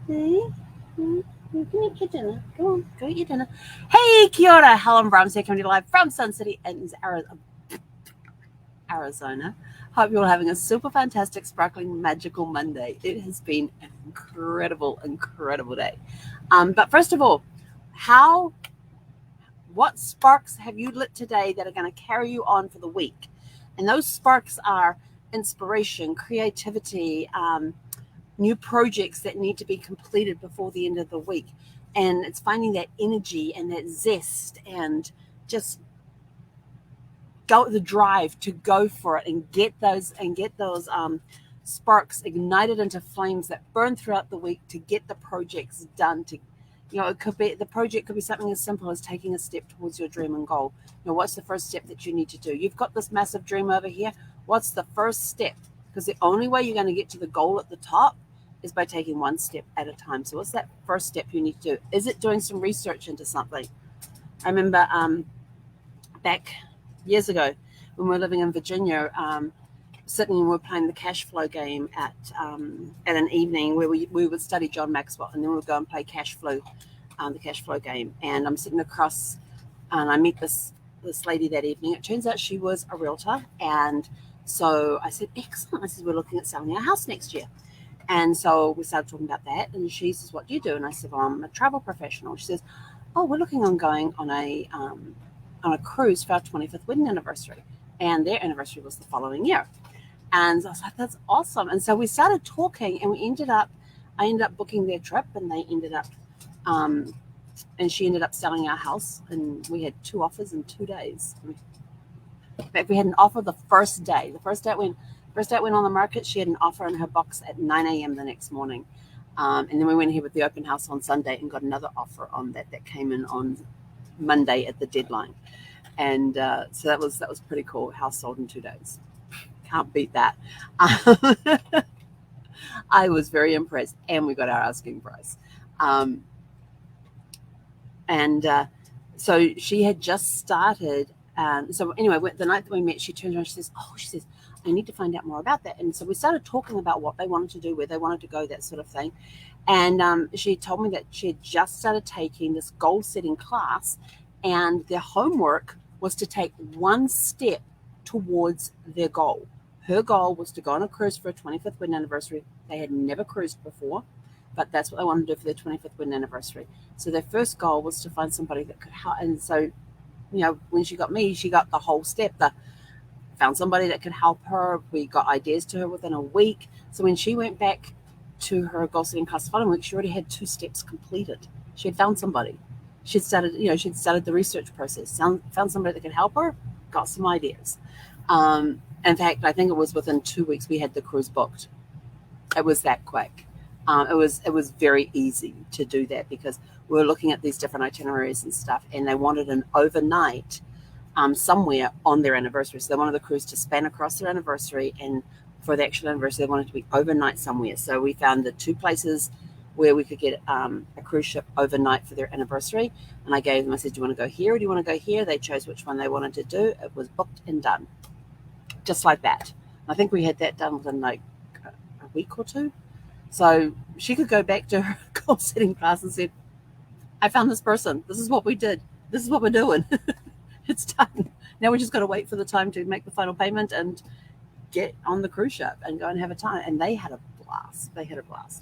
See? You can eat your dinner. Go on, go eat your dinner. Hey, kia ora. Helen Brahms here, coming to you live from Sun City in Arizona. Hope you're all having a super fantastic, sparkling, magical Monday. It has been an incredible, incredible day. But first of all, what sparks have you lit today that are going to carry you on for the week? And those sparks are inspiration, creativity, new projects that need to be completed before the end of the week. And it's finding that energy and that zest and just the drive to go for it and get those sparks ignited into flames that burn throughout the week to get the projects done. It could be the project could be something as simple as taking a step towards your dream and goal. What's the first step that you need to do? You've got this massive dream over here. What's the first step? Because the only way you're going to get to the goal at the top is by taking one step at a time. So what's that first step you need to do? Is it doing some research into something? I remember back years ago when we were living in Virginia, sitting and we were playing the cash flow game at an evening where we would study John Maxwell, and then we would go and play the cash flow game. And I'm sitting across, and I meet this lady that evening. It turns out she was a realtor, and so I said, "Excellent." I said, "We're looking at selling our house next year." And so we started talking about that, and she says, "What do you do?" And I said, "Well, I'm a travel professional." She says, "Oh, we're looking on going on a cruise for our 25th wedding anniversary," and their anniversary was the following year. And I was like, "That's awesome." And so we started talking, and I ended up booking their trip, and she ended up selling our house, and we had 2 offers in 2 days. In fact, we had an offer the first day. The first day it went on the market, she had an offer in her box at 9 a.m. the next morning. And then we went here with the open house on Sunday and got another offer on that came in on Monday at the deadline. And so that was pretty cool. House sold in 2 days. Can't beat that. I was very impressed, and we got our asking price. So she had just started. So anyway, the night that we met, she turned around. She says, "I need to find out more about that." And so we started talking about what they wanted to do, where they wanted to go, that sort of thing. And she told me that she had just started taking this goal-setting class, and their homework was to take one step towards their goal. Her goal was to go on a cruise for a 25th wedding anniversary. They had never cruised before, but that's what they wanted to do for their 25th wedding anniversary. So their first goal was to find somebody that could help. And so, when she got me, she got the whole step. Found somebody that could help her. We got ideas to her within a week. So when she went back to her goal setting class the following week, she already had 2 steps completed. She had found somebody. She'd started the research process. Found somebody that could help her. Got some ideas. In fact, I think it was within 2 weeks we had the cruise booked. It was that quick. It was very easy to do that because we were looking at these different itineraries and stuff, and they wanted an overnight somewhere on their anniversary. So they wanted the cruise to span across their anniversary, and for the actual anniversary, they wanted to be overnight somewhere. So we found the 2 places where we could get a cruise ship overnight for their anniversary. And I said, "Do you want to go here or do you want to go here?" They chose which one they wanted to do. It was booked and done. Just like that. I think we had that done within like a week or 2. So she could go back to her goal setting class and said, "I found this person. This is what we did. This is what we're doing." It's done. Now we just got to wait for the time to make the final payment and get on the cruise ship and go and have a time. And they had a blast.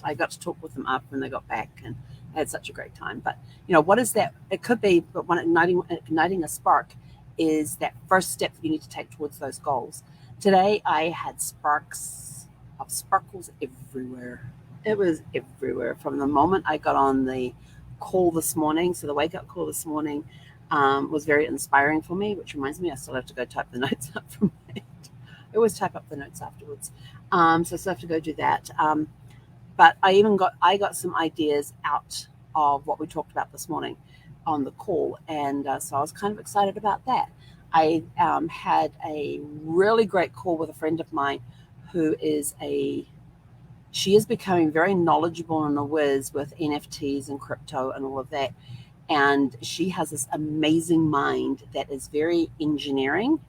I got to talk with them after when they got back, and they had such a great time. But what is that? It could be, but when igniting a spark is that first step that you need to take towards those goals. Today I had sparks of sparkles everywhere. It was everywhere from the moment I got on the call this morning. So the wake-up call this morning was very inspiring for me, which reminds me I still have to go type the notes up from it. I always type up the notes afterwards. So I still have to go do that. But I got some ideas out of what we talked about this morning on the call, and so I was kind of excited about that. I had a really great call with a friend of mine who she is becoming very knowledgeable and a whiz with NFTs and crypto and all of that. And she has this amazing mind that is very engineering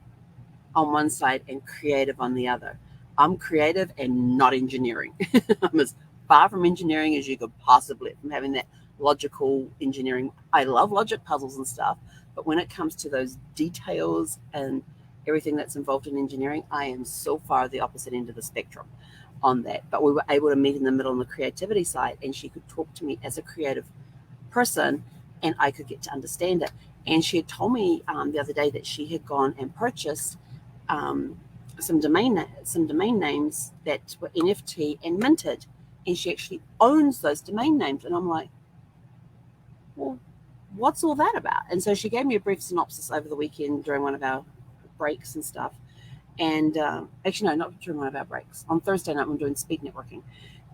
on one side and creative on the other. I'm creative and not engineering. I'm as far from engineering as you could possibly, from having that logical engineering. I love logic puzzles and stuff, but when it comes to those details and everything that's involved in engineering, I am so far the opposite end of the spectrum on that. But we were able to meet in the middle on the creativity side, and she could talk to me as a creative person, and I could get to understand it. And she had told me the other day that she had gone and purchased um, some domain names that were NFT and minted, and she actually owns those domain names. And I'm like, well, what's all that about? And so she gave me a brief synopsis over the weekend during one of our breaks and stuff. And actually, no, not during one of our breaks. On Thursday night, I'm doing speed networking,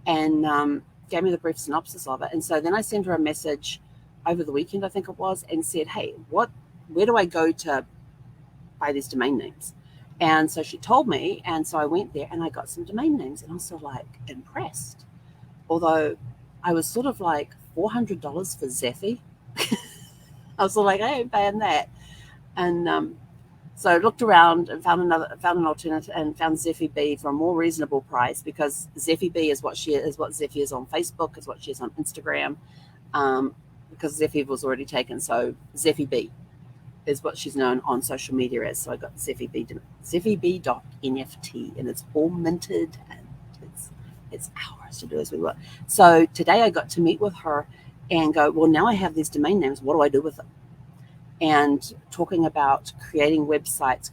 and gave me the brief synopsis of it. And so then I sent her a message over the weekend, I think it was, and said, hey, where do I go to buy these domain names? And so she told me, and so I went there and I got some domain names, and I was sort of like impressed. Although I was sort of like $400 for Zephy. I was sort of like, I ain't paying that. And so I looked around and found an alternative, and found Zephy B for a more reasonable price, because Zephy B is what Zephy is on Facebook, is what she is on Instagram, because Zephy was already taken. So Zephy B is what she's known on social media as. So I got Zephy B.NFT, and it's all minted, and it's ours to do as we want. So today I got to meet with her and go, well, now I have these domain names. What do I do with them? And talking about creating websites,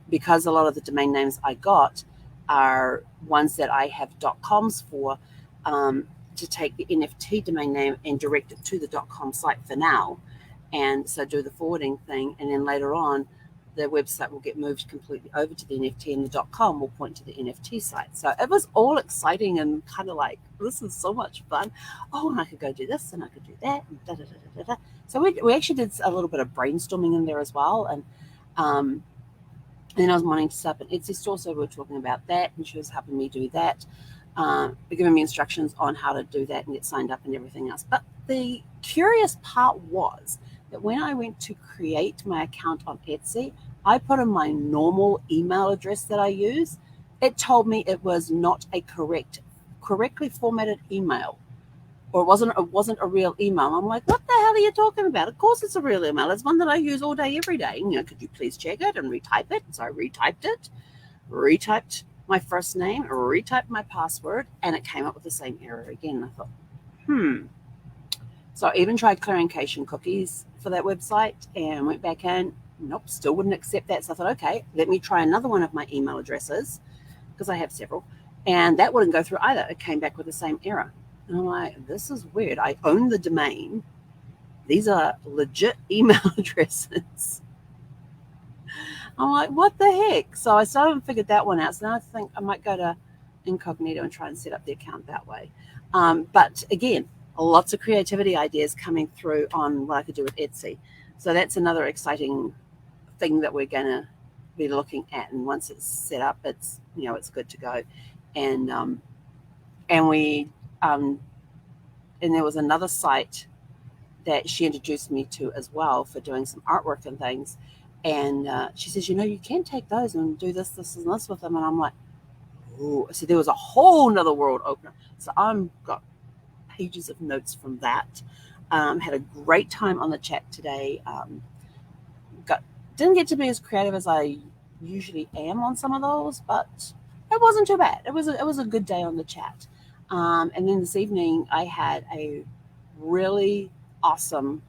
because a lot of the domain names I got are ones that I have .coms for, to take the NFT domain name and direct it to the .com site for now. And so do the forwarding thing, and then later on, the website will get moved completely over to the NFT, and the .com will point to the NFT site. So it was all exciting and kind of like, this is so much fun. Oh, and I could go do this, and I could do that, and da da da da da. So we actually did a little bit of brainstorming in there as well, and then I was wanting to set up an Etsy store, so we were talking about that, and she was helping me do that, giving me instructions on how to do that and get signed up and everything else. But the curious part was that when I went to create my account on Etsy, I put in my normal email address that I use. It told me it was not a correctly formatted email, or it wasn't a real email. I'm like, what the hell are you talking about? Of course it's a real email. It's one that I use all day, every day. Could you please check it and retype it? So I retyped it, retyped my first name, retyped my password, and it came up with the same error again. And I thought, So I even tried clearing cache and cookies for that website and went back in. Nope, still wouldn't accept that. So I thought, okay, let me try another one of my email addresses, because I have several. And that wouldn't go through either. It came back with the same error. And I'm like, this is weird. I own the domain. These are legit email addresses. I'm like, what the heck? So I still haven't figured that one out. So now I think I might go to incognito and try and set up the account that way. But again, lots of creativity ideas coming through on what I could do with Etsy. So that's another exciting thing that we're going to be looking at. And once it's set up, it's good to go. And there was another site that she introduced me to as well for doing some artwork and things. And she says, you can take those and do this, this, and this with them. And I'm like, oh, so there was a whole nother world opener. So I'm got pages of notes from that. Had a great time on the chat today. Didn't get to be as creative as I usually am on some of those, but it wasn't too bad. It was a good day on the chat. And then this evening I had a really awesome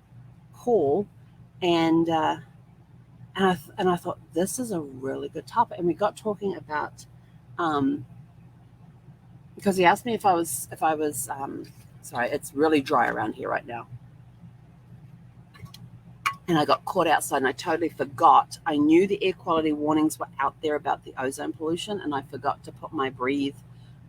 call, and I thought, this is a really good topic. And we got talking about because he asked me if I was sorry, it's really dry around here right now. And I got caught outside and I totally forgot. I knew the air quality warnings were out there about the ozone pollution, and I forgot to put my breathe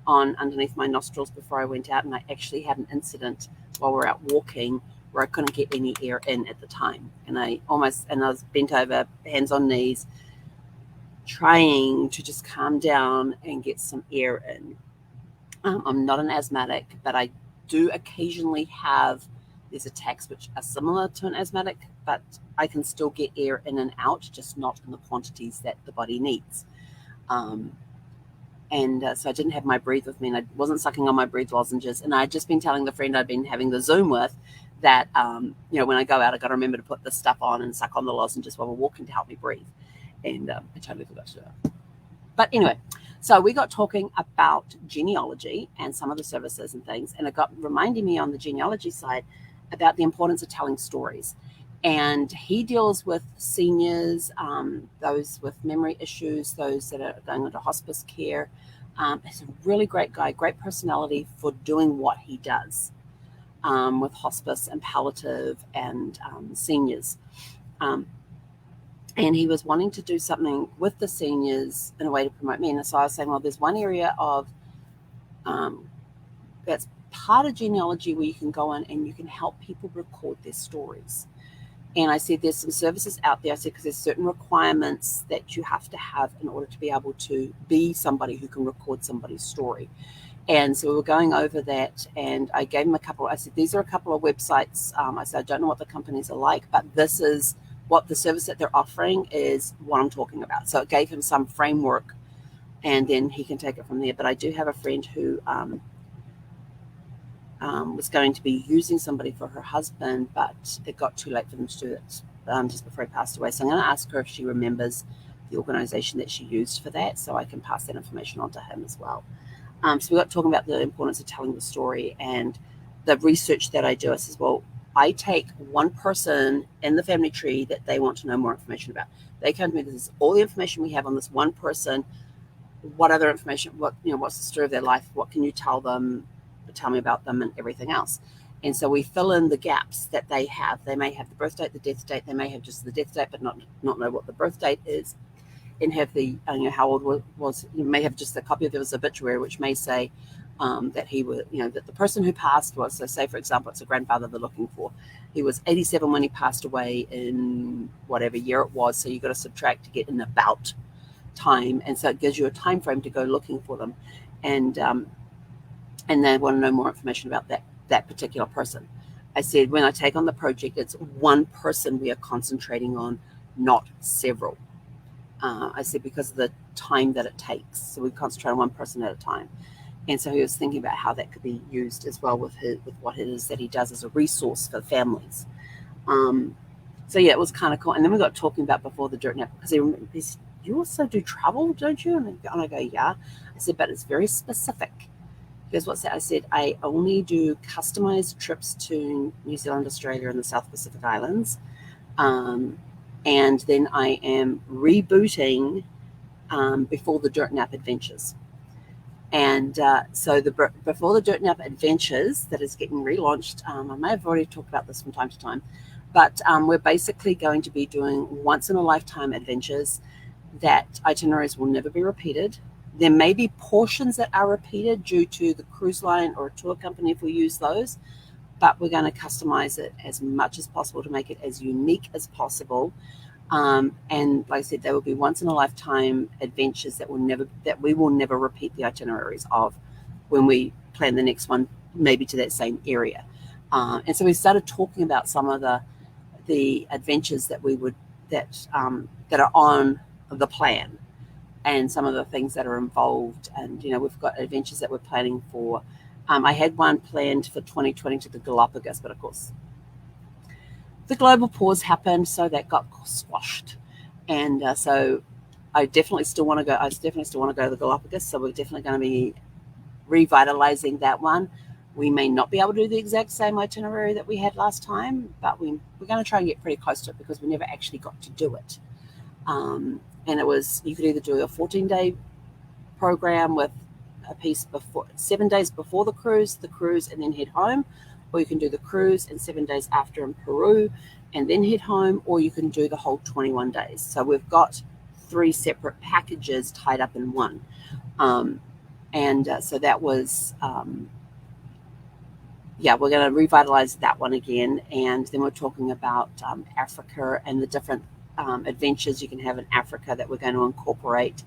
on underneath my nostrils before I went out. And I actually had an incident while we were out walking where I couldn't get any air in at the time. And I was bent over, hands on knees, trying to just calm down and get some air in. I'm not an asthmatic, but I do occasionally have these attacks which are similar to an asthmatic, but I can still get air in and out, just not in the quantities that the body needs. And so I didn't have my breathe with me, and I wasn't sucking on my breathe lozenges. And I had just been telling the friend I'd been having the Zoom with that, when I go out, I got to remember to put this stuff on and suck on the lozenges while we're walking to help me breathe. And I totally forgot to do it. But anyway, so we got talking about genealogy and some of the services and things, and it got reminding me on the genealogy side about the importance of telling stories. And he deals with seniors, those with memory issues, those that are going into hospice care. He's a really great guy, great personality for doing what he does with hospice and palliative and seniors. And he was wanting to do something with the seniors in a way to promote me. And so I was saying, well, there's one area of that's part of genealogy where you can go in and you can help people record their stories. And I said, there's some services out there. I said, because there's certain requirements that you have to have in order to be able to be somebody who can record somebody's story. And so we were going over that, and I gave him a couple. I said, these are a couple of websites. I said, I don't know what the companies are like, but this is what the service that they're offering is what I'm talking about. So it gave him some framework, and then he can take it from there. But I do have a friend who was going to be using somebody for her husband, but it got too late for them to do it just before he passed away. So I'm going to ask her if she remembers the organization that she used for that, so I can pass that information on to him as well. So we got talking about the importance of telling the story and the research that I do. I says, well, I take one person in the family tree that they want to know more information about. They come to me, this is all the information we have on this one person. What other information, what's the story of their life? What can you tell them? Tell me about them and everything else. And so we fill in the gaps that they have. They may have the birth date, the death date. They may have just the death date, but not know what the birth date is, and have the how old was. You may have just a copy of his obituary, which may say that he was, that the person who passed was. So say, for example, it's a grandfather they're looking for. He was 87 when he passed away in whatever year it was. So you got to subtract to get an about time, and so it gives you a time frame to go looking for them, and they want to know more information about that particular person. I said, when I take on the project, it's one person we are concentrating on, not several. I said, because of the time that it takes. So we concentrate on one person at a time. And so he was thinking about how that could be used as well with what it is that he does as a resource for families. So yeah, it was kind of cool. And then we got talking about before the dirt nap, because he said, you also do travel, don't you? And I go, yeah. I said, but it's very specific. Because what's that? I said, I only do customized trips to New Zealand, Australia, and the South Pacific Islands. And then I am rebooting Before the Dirt Nap Adventures. And so Before the Dirt Nap Adventures that is getting relaunched, I may have already talked about this from time to time, but we're basically going to be doing once-in-a-lifetime adventures that itineraries will never be repeated. There may be portions that are repeated due to the cruise line or a tour company if we use those, but we're going to customize it as much as possible to make it as unique as possible. And like I said, they will be once-in-a-lifetime adventures that we will never repeat the itineraries of when we plan the next one, maybe to that same area. And so we started talking about some of the adventures that are on the plan, and some of the things that are involved. And, we've got adventures that we're planning for. I had one planned for 2020 to the Galapagos, but of course, the global pause happened, so that got squashed. And so I definitely still want to go. to the Galapagos, so we're definitely going to be revitalizing that one. We may not be able to do the exact same itinerary that we had last time, but we're going to try and get pretty close to it, because we never actually got to do it. And it was, you could either do a 14-day program with a piece 7 days before the cruise, and then head home, or you can do the cruise and 7 days after in Peru and then head home, or you can do the whole 21 days. So we've got 3 separate packages tied up in one. So that was, we're going to revitalize that one again. And then we're talking about Africa and the different adventures you can have in Africa that we're going to incorporate,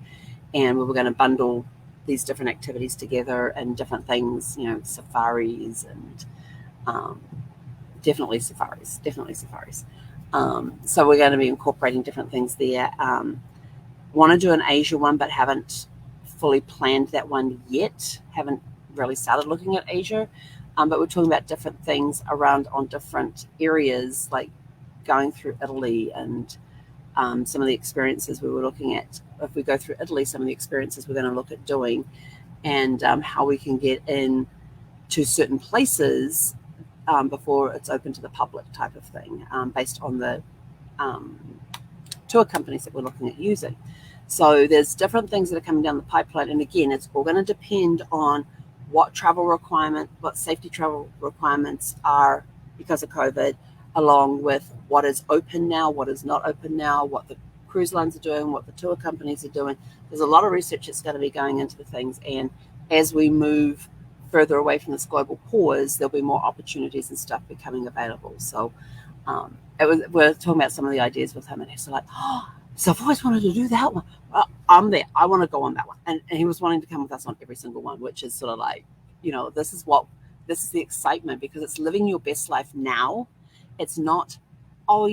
and we're going to bundle these different activities together and different things, safaris and definitely safaris. So we're going to be incorporating different things there. Want to do an Asia one, but haven't fully planned that one yet. Haven't really started looking at Asia, but we're talking about different things around on different areas, like going through Italy and some of the experiences we were looking at. If we go through Italy, some of the experiences we're going to look at doing, and how we can get in to certain places before it's open to the public, type of thing, based on the tour companies that we're looking at using. So there's different things that are coming down the pipeline, and again, it's all going to depend on what safety travel requirements are because of COVID, along with what is open now, what is not open now, what the cruise lines are doing, what the tour companies are doing. There's a lot of research that's going to be going into the things, and as we move further away from this global pause, there'll be more opportunities and stuff becoming available. So we're talking about some of the ideas with him, and he's like, oh, so I've always wanted to do that one. Well, I'm there. I want to go on that one. And he was wanting to come with us on every single one, which is sort of like, this is the excitement, because it's living your best life now. It's not, oh,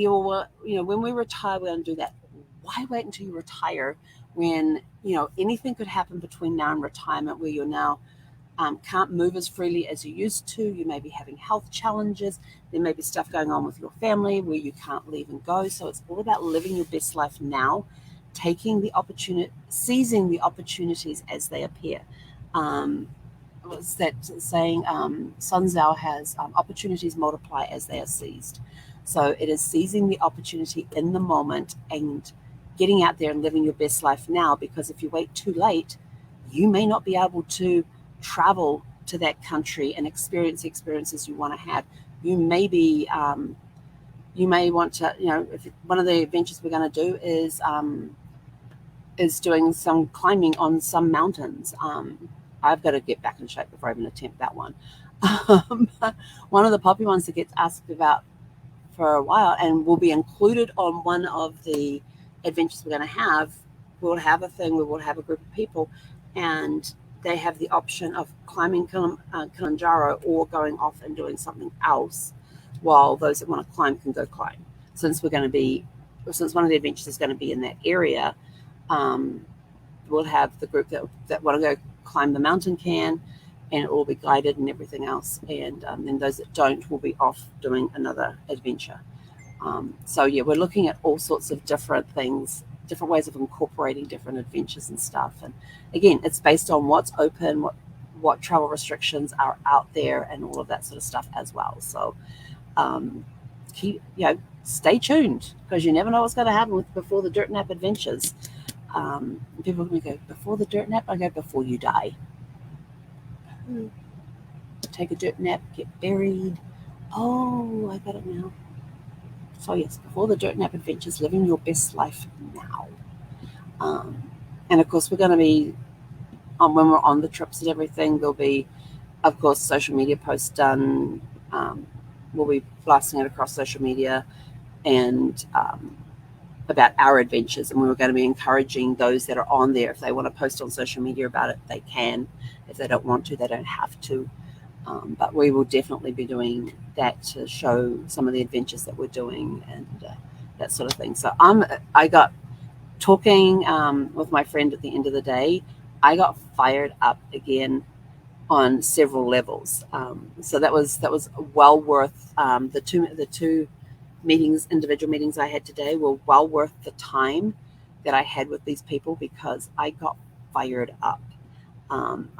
when we retire, we're going to do that. Why wait until you retire when, anything could happen between now and retirement, where you're now can't move as freely as you used to. You may be having health challenges. There may be stuff going on with your family where you can't leave and go. So it's all about living your best life now, seizing the opportunities as they appear. What's that saying? Sun Tzu has opportunities multiply as they are seized. So it is seizing the opportunity in the moment and getting out there and living your best life now, because if you wait too late, you may not be able to travel to that country and experience the experiences you want to have. You may want to, if one of the adventures we're going to do is doing some climbing on some mountains. I've got to get back in shape before I even attempt that one. One of the popular ones that gets asked about for a while and will be included on one of the adventures we're going to have. We'll have a thing where we'll have a group of people, and they have the option of climbing Kilimanjaro or going off and doing something else, while those that want to climb can go climb. Since one of the adventures is going to be in that area, we'll have the group that want to go climb the mountain can, and it will be guided and everything else. And then those that don't will be off doing another adventure. We're looking at all sorts of different things, different ways of incorporating different adventures and stuff. And again, it's based on what's open, what travel restrictions are out there, and all of that sort of stuff as well. So stay tuned, because you never know what's going to happen with Before the Dirt Nap Adventures. People are going to go, before the dirt nap? I go, before you die. Take a dirt nap, get buried. Oh, I got it now. So yes, Before the Dirt Nap Adventures, living your best life now. And of course, we're going to be, when we're on the trips and everything, there'll be, of course, social media posts done. We'll be blasting it across social media and about our adventures. And we're going to be encouraging those that are on there, if they want to post on social media about it, they can. If they don't want to, they don't have to. But we will definitely be doing that to show some of the adventures that we're doing and that sort of thing. So I got talking with my friend at the end of the day. I got fired up again on several levels. So that was well worth the two meetings, individual meetings I had today were well worth the time that I had with these people, because I got fired up. I'm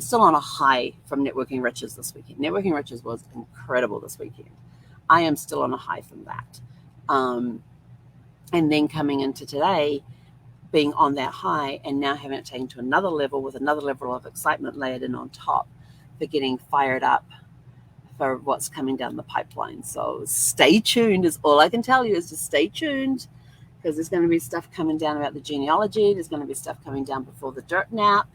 still on a high from Networking Riches this weekend. Networking Riches was incredible this weekend. I am still on a high from that. And then coming into today, being on that high, and now having it taken to another level with another level of excitement layered in on top, for getting fired up for what's coming down the pipeline. So stay tuned is all I can tell you, is to stay tuned, because there's going to be stuff coming down about the genealogy. There's going to be stuff coming down before the Dirt Nap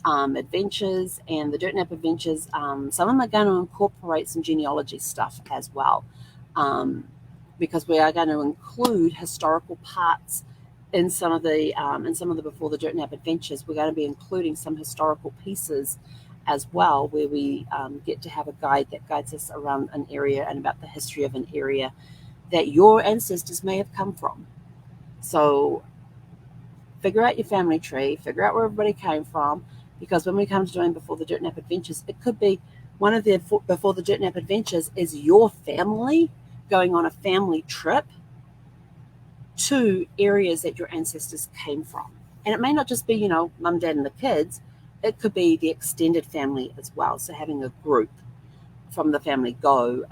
adventures, and the Dirt Nap adventures. Some of them are going to incorporate some genealogy stuff as well, because we are going to include historical parts in some of the Before the Dirt Nap adventures. We're going to be including some historical pieces as well, where we get to have a guide that guides us around an area and about the history of an area that your ancestors may have come from. So figure out your family tree, figure out where everybody came from, because when we come to doing Before the Dirt Nap Adventures, it could be one of the Before the Dirt Nap Adventures is your family going on a family trip to areas that your ancestors came from. And it may not just be, mum, dad, and the kids. It could be the extended family as well. So having a group from the family go,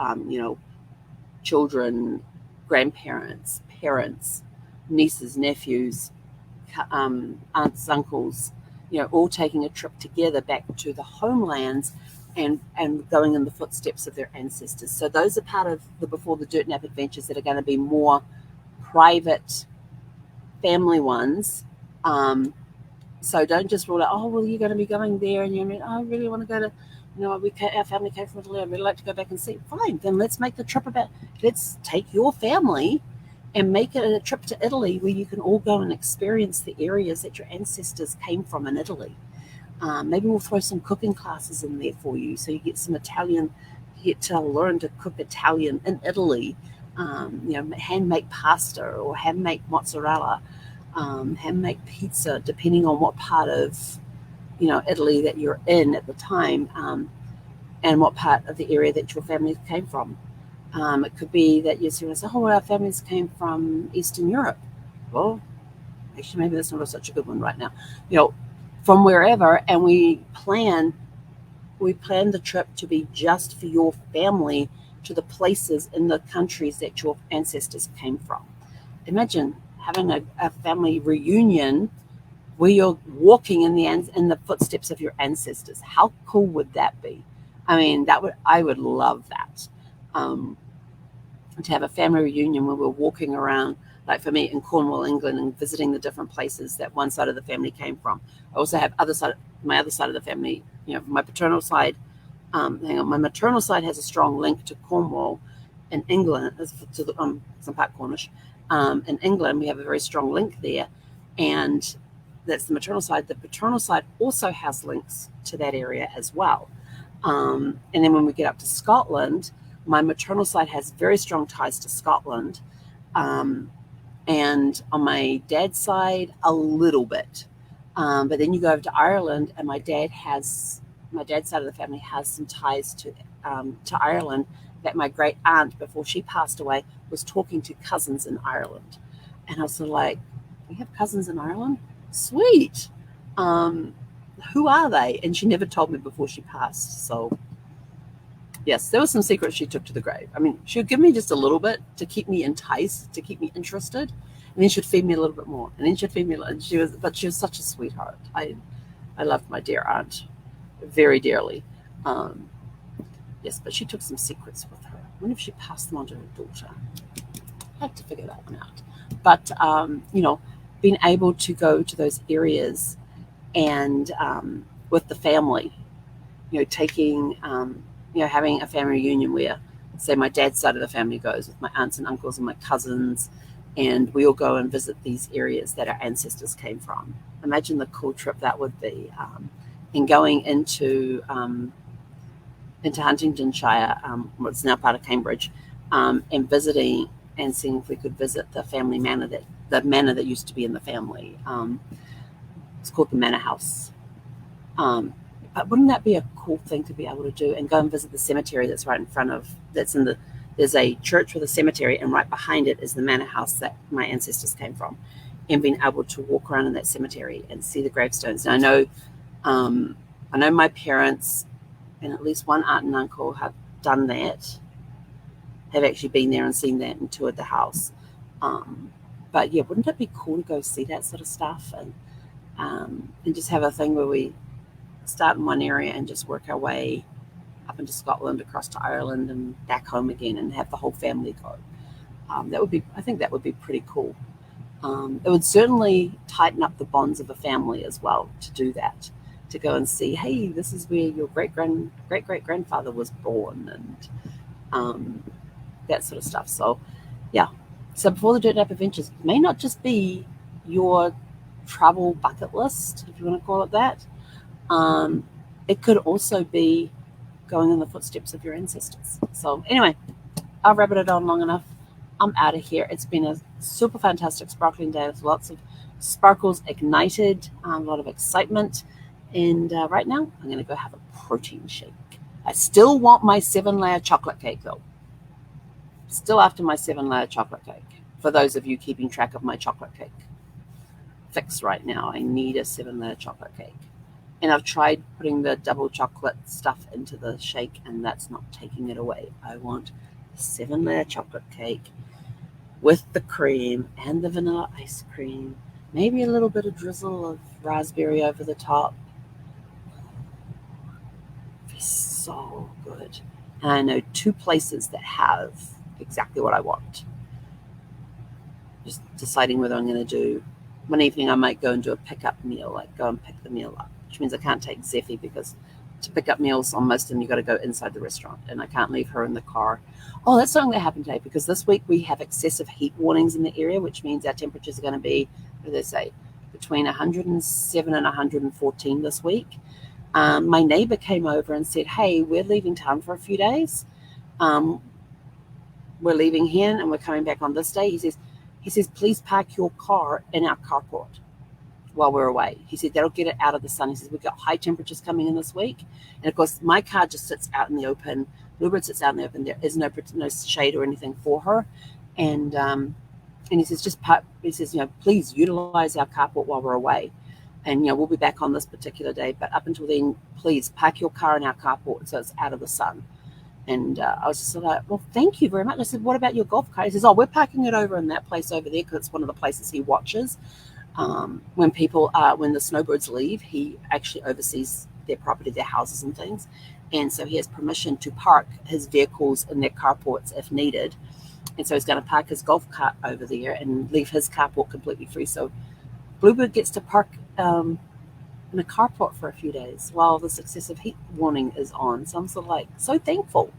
children, grandparents, parents, nieces, nephews, aunts, uncles, all taking a trip together back to the homelands and going in the footsteps of their ancestors. So those are part of the Before the Dirt Nap Adventures that are going to be more private family ones. So don't just rule out, oh, well, you're going to be going there and you're I really want to go to, our family came from Italy, I'd really like to go back and see. Fine, then let's make the trip let's take your family and make it a trip to Italy where you can all go and experience the areas that your ancestors came from in Italy. Maybe we'll throw some cooking classes in there for you so you get some Italian, you get to learn to cook Italian in Italy, hand-make pasta or hand-make mozzarella, hand-make pizza, depending on what part of, Italy that you're in at the time, and what part of the area that your family came from. It could be that you're saying, oh, our families came from Eastern Europe. Well, actually, maybe that's not such a good one right now. From wherever, and we plan the trip to be just for your family to the places in the countries that your ancestors came from. Imagine having a family reunion where you're walking in the footsteps of your ancestors. How cool would that be? I mean, I would love that. To have a family reunion where we're walking around, like for me in Cornwall, England, and visiting the different places that one side of the family came from. I also have my other side of the family, my paternal side. My maternal side has a strong link to Cornwall in England, some part Cornish. In England, we have a very strong link there, and that's the maternal side. The paternal side also has links to that area as well. And then when we get up to Scotland, my maternal side has very strong ties to Scotland. And on my dad's side, a little bit. But then you go over to Ireland, and my dad's side of the family has some ties to Ireland that my great aunt, before she passed away, was talking to cousins in Ireland. And I was sort of like, we have cousins in Ireland? Sweet. Who are they? And she never told me before she passed. So yes, there were some secrets she took to the grave. I mean, she would give me just a little bit to keep me enticed, to keep me interested, and then she'd feed me a little bit more, and then she'd feed me. And she was such a sweetheart. I loved my dear aunt very dearly. Yes, but she took some secrets with her. I wonder if she passed them on to her daughter. I have to figure that one out. But being able to go to those areas and with the family, taking. Having a family reunion where, say, my dad's side of the family goes with my aunts and uncles and my cousins, and we all go and visit these areas that our ancestors came from. Imagine the cool trip that would be. And going into Huntingdonshire, what's now part of Cambridge, and visiting and seeing if we could visit the family manor that used to be in the family. It's called the Manor House. But wouldn't that be a cool thing to be able to do, and go and visit the cemetery that's right in front of, there's a church with a cemetery, and right behind it is the manor house that my ancestors came from, and being able to walk around in that cemetery and see the gravestones. And I know my parents and at least one aunt and uncle have done that, have actually been there and seen that and toured the house. But yeah, wouldn't it be cool to go see that sort of stuff, and just have a thing where we start in one area and just work our way up into Scotland, across to Ireland, and back home again, and have the whole family go. I think that would be pretty cool. It would certainly tighten up the bonds of a family as well to do that, to go and see, hey, this is where your great-great-grandfather was born, and that sort of stuff. So yeah, so Before the Dirt Nap Adventures may not just be your travel bucket list, if you want to call it that. It could also be going in the footsteps of your ancestors. So anyway, I've rabbited on long enough. I'm out of here. It's been a super fantastic sparkling day with lots of sparkles ignited, a lot of excitement. And right now, I'm going to go have a protein shake. I still want my 7-layer chocolate cake, though. Still after my 7-layer chocolate cake. For those of you keeping track of my chocolate cake fix right now, I need a 7-layer chocolate cake. And I've tried putting the double chocolate stuff into the shake, and that's not taking it away. I want a 7-layer chocolate cake with the cream and the vanilla ice cream. Maybe a little bit of drizzle of raspberry over the top. It's so good. And I know 2 places that have exactly what I want. Just deciding whether I'm going to do, one evening I might go and do a pickup meal, like go and pick the meal up, which means I can't take Zeffie because to pick up meals on most of them, you've got to go inside the restaurant and I can't leave her in the car. Oh, that's something that happened today because this week we have excessive heat warnings in the area, which means our temperatures are going to be, what do they say, between 107 and 114 this week. My neighbor came over and said, hey, we're leaving town for a few days. We're leaving here and we're coming back on this day. He says, please park your car in our carport while we're away. He said, that'll get it out of the sun. He says, we've got high temperatures coming in this week. And of course, my car just sits out in the open. Bluebird sits out in the open. There is no shade or anything for her. And he says, please utilize our carport while we're away. And, we'll be back on this particular day. But up until then, please park your car in our carport so it's out of the sun. And I was just like, well, thank you very much. I said, what about your golf cart? He says, oh, we're parking it over in that place over there because it's one of the places he watches. When the snowbirds leave, he actually oversees their property, their houses and things. And so he has permission to park his vehicles in their carports if needed. And so he's going to park his golf cart over there and leave his carport completely free. So Bluebird gets to park in a carport for a few days while this excessive heat warning is on. So I'm sort of like so thankful.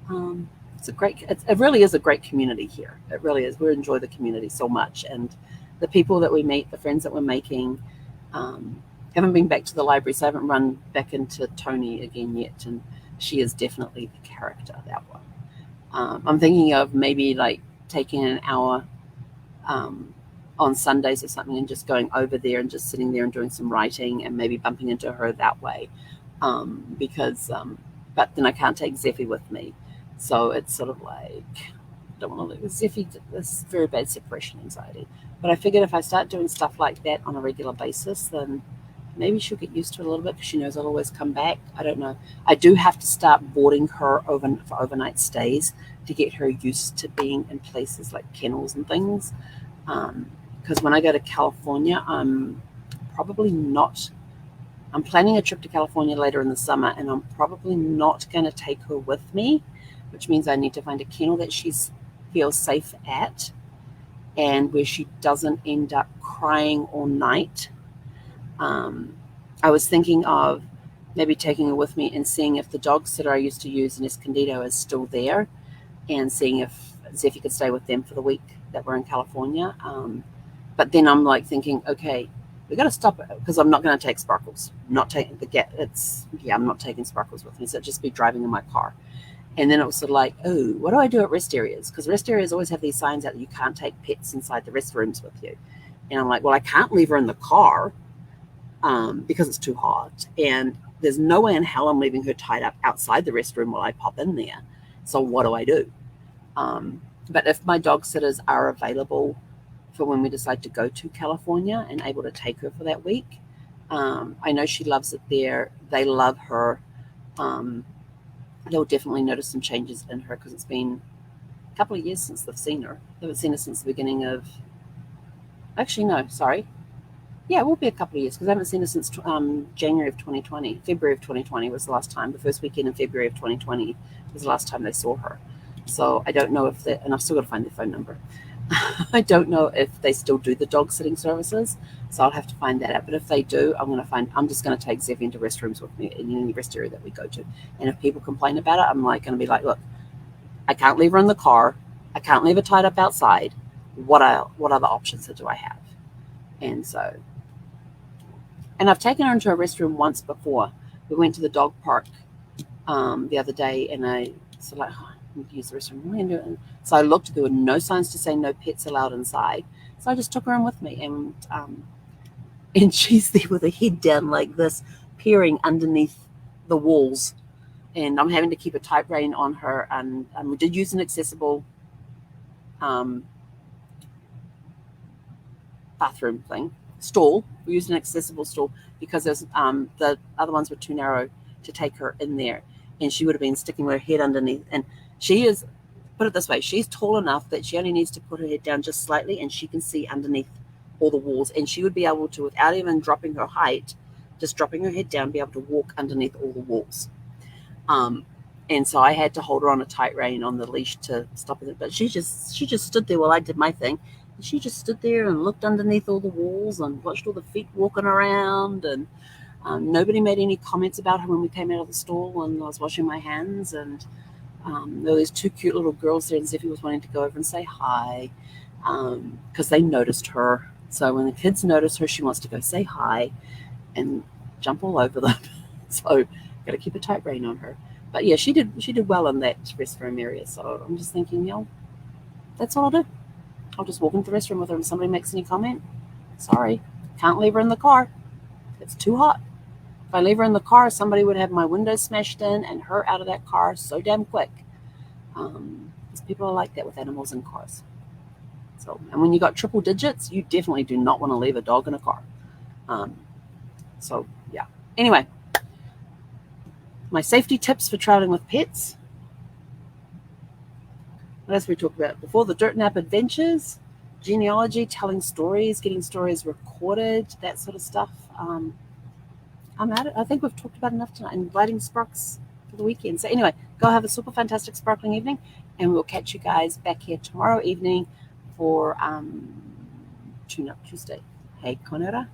It really is a great community here. It really is. We enjoy the community so much, and the people that we meet, the friends that we're making. Haven't been back to the library, so I haven't run back into Tony again yet, and she is definitely the character, that one. I'm thinking of maybe like taking an hour on Sundays or something and just going over there and just sitting there and doing some writing and maybe bumping into her that way. But then I can't take Zeffie with me. So it's sort of like, I don't want to lose Zeffie. This very bad separation anxiety. But I figured if I start doing stuff like that on a regular basis, then maybe she'll get used to it a little bit because she knows I'll always come back. I don't know. I do have to start boarding her for overnight stays to get her used to being in places like kennels and things. Because when I go to California, I'm planning a trip to California later in the summer, and I'm probably not going to take her with me, which means I need to find a kennel that she feels safe at and where she doesn't end up crying all night. I was thinking of maybe taking her with me and seeing if the dog sitter I used to use in Escondido is still there, and seeing if Zeffie could stay with them for the week that we're in California. But then I'm like thinking, okay, we got to stop it because I'm not going to take Sparkles. I'm not taking Sparkles with me. So it'd just be driving in my car. And then it was sort of like, oh, what do I do at rest areas? Because rest areas always have these signs out that you can't take pets inside the restrooms with you. And I'm like, well, I can't leave her in the car because it's too hot. And there's no way in hell I'm leaving her tied up outside the restroom while I pop in there. So what do I do? But if my dog sitters are available for when we decide to go to California and able to take her for that week, I know she loves it there. They love her. They'll definitely notice some changes in her because it's been a couple of years since they've seen her. They haven't seen her since the beginning of... Actually, no, sorry. Yeah, it will be a couple of years because I haven't seen her since January of 2020. February of 2020 was the last time. The first weekend in February of 2020 was the last time they saw her. So I don't know if they... And I've still got to find their phone number. I don't know if they still do the dog sitting services, so I'll have to find that out. But if they do, I'm just going to take Zeffie into restrooms with me in any rest area that we go to. And if people complain about it, I'm like going to be like, look, I can't leave her in the car. I can't leave her tied up outside. What other options do I have? And I've taken her into a restroom once before. We went to the dog park the other day, and I was like, use the restroom. So I looked, there were no signs to say no pets allowed inside. So I just took her in with me, and she's there with her head down like this, peering underneath the walls. And I'm having to keep a tight rein on her. And we did use an accessible bathroom thing, stall. We used an accessible stall because the other ones were too narrow to take her in there. And she would have been sticking her head underneath. And she is, put it this way, she's tall enough that she only needs to put her head down just slightly and she can see underneath all the walls. And she would be able to, without even dropping her height, just dropping her head down, be able to walk underneath all the walls. And so I had to hold her on a tight rein on the leash to stop it. But she just stood there while I did my thing. And she just stood there and looked underneath all the walls and watched all the feet walking around. And nobody made any comments about her when we came out of the stall and I was washing my hands. And there were these two cute little girls there, and Zeffie was wanting to go over and say hi because they noticed her. So when the kids notice her, she wants to go say hi and jump all over them. So got to keep a tight rein on her. But yeah, she did well in that restroom area. So I'm just thinking, that's all I'll do. I'll just walk into the restroom with her, and somebody makes any comment, sorry, can't leave her in the car. It's too hot. If I leave her in the car, somebody would have my windows smashed in and her out of that car so damn quick. Because people are like that with animals in cars. So, and when you got triple digits, you definitely do not want to leave a dog in a car. So yeah. Anyway, my safety tips for traveling with pets. What else we talked about before? The dirt nap adventures, genealogy, telling stories, getting stories recorded, that sort of stuff. I'm at it. I think we've talked about enough tonight. Inviting sparks for the weekend. So anyway, go have a super fantastic sparkling evening, and we'll catch you guys back here tomorrow evening for Tune Up Tuesday. Hey, Konera.